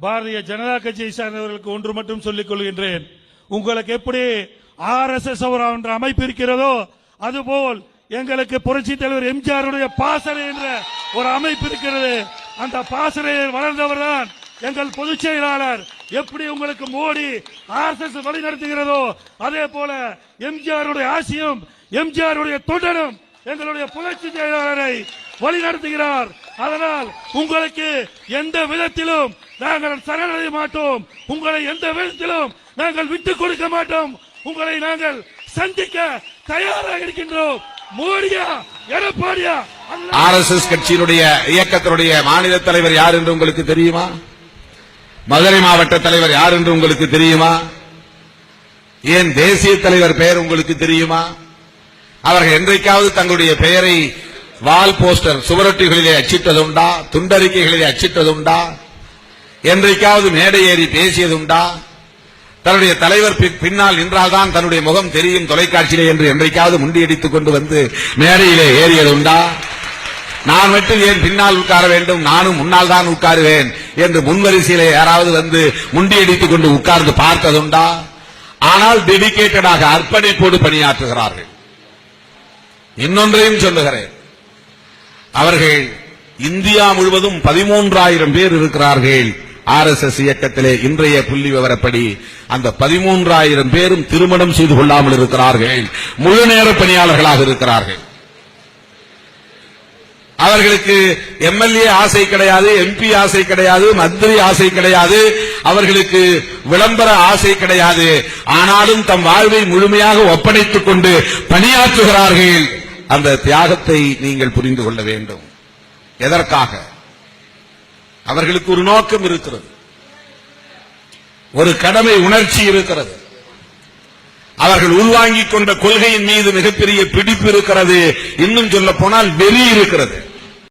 பாரதிய ஜனதா கட்சியை சார்ந்தவர்களுக்கு ஒன்று மட்டும் சொல்லிக் கொள்கின்றேன். உங்களுக்கு எப்படி RSS என்ற அமைப்பு இருக்கிறதோ அதுபோல் எங்களுக்கு புரட்சி தலைவர் எம்ஜிஆருடைய பாசறை என்ற ஒரு அமைப்பு இருக்கிறது. அந்த பாசறையில் வளர்ந்தவர் தான் எங்கள் பொதுச் செயலாளர். எப்படி உங்களுக்கு மோடி RSS வழி நடத்துகிறதோ அதே போல எம்ஜிஆருடைய ஆசியும் எம்ஜிஆருடைய தொண்டனும் எங்களுடைய புரட்சி செயலாளரை வழி நடத்துகிறார். அதனால் உங்களுக்கு எந்த விதத்திலும் நாங்கள் சரணடைய மாட்டோம். உங்களை எந்த விதத்திலும் நாங்கள் விட்டுக் கொடுக்க மாட்டோம். உங்களை நாங்கள் சந்திக்க தயாராக இருக்கின்றோம். மோடியா எடப்பாடியா? RSS கட்சியினுடைய இயக்கத்தினுடைய மாநில தலைவர் யார் என்று உங்களுக்கு தெரியுமா? மதுரை மாவட்ட தலைவர் யார் என்று உங்களுக்கு தெரியுமா? ஏன் தேசிய தலைவர் பெயர் உங்களுக்கு தெரியுமா? அவர்கள் என்றைக்காவது தங்களுடைய பெயரை வால் போஸ்டர் சுவரொட்டிகளிலே அச்சிட்டதுண்டா? துண்டறிக்கைகளிலே அச்சிட்டதுண்டா? என்றைக்காவது மேடை ஏறி பேசியதுண்டா? தன்னுடைய தலைவர் பின்னால் நின்றால்தான் தன்னுடைய முகம் தெரியும் தொலைக்காட்சியிலே என்று என்றைக்காவது முண்டியடித்துக் கொண்டு வந்து மேடையிலே ஏறியதுண்டா? நான் மட்டும் ஏன் பின்னால் உட்கார வேண்டும், நானும் முன்னால் தான் உட்காருவேன் என்று முன்வரிசையிலே யாராவது வந்து முண்டியடித்துக் கொண்டு உட்கார்ந்து பார்த்ததுண்டா? ஆனால் டெடிகேட்டடாக அர்ப்பணிப்போடு பணியாற்றுகிறார்கள். இன்னொன்றையும் சொல்லுகிறேன், அவர்கள் இந்தியா முழுவதும் 13,000 பேர் இருக்கிறார்கள் RSS இயக்கத்திலே. இன்றைய புள்ளி விவரப்படி அந்த 13,000 பேரும் திருமணம் செய்து கொள்ளாமல் இருக்கிறார்கள், முழு நேர பணியாளர்களாக இருக்கிறார்கள். அவர்களுக்கு MLA ஆசை கிடையாது, MP ஆசை கிடையாது, மந்திரி ஆசை கிடையாது, அவர்களுக்கு விளம்பர ஆசை கிடையாது. ஆனாலும் தம் வாழ்வை முழுமையாக ஒப்படைத்துக் கொண்டு பணியாற்றுகிறார்கள். அந்த தியாகத்தை நீங்கள் புரிந்து கொள்ள வேண்டும். எதற்காக? அவர்களுக்கு ஒரு நோக்கம் இருக்கிறது, ஒரு கடமை உணர்ச்சி இருக்கிறது. அவர்கள் உள்வாங்கிக் கொண்ட கொள்கையின் மீது மிகப்பெரிய பிடிப்பு இருக்கிறது. இன்னும் சொல்ல போனால் வெறி இருக்கிறது.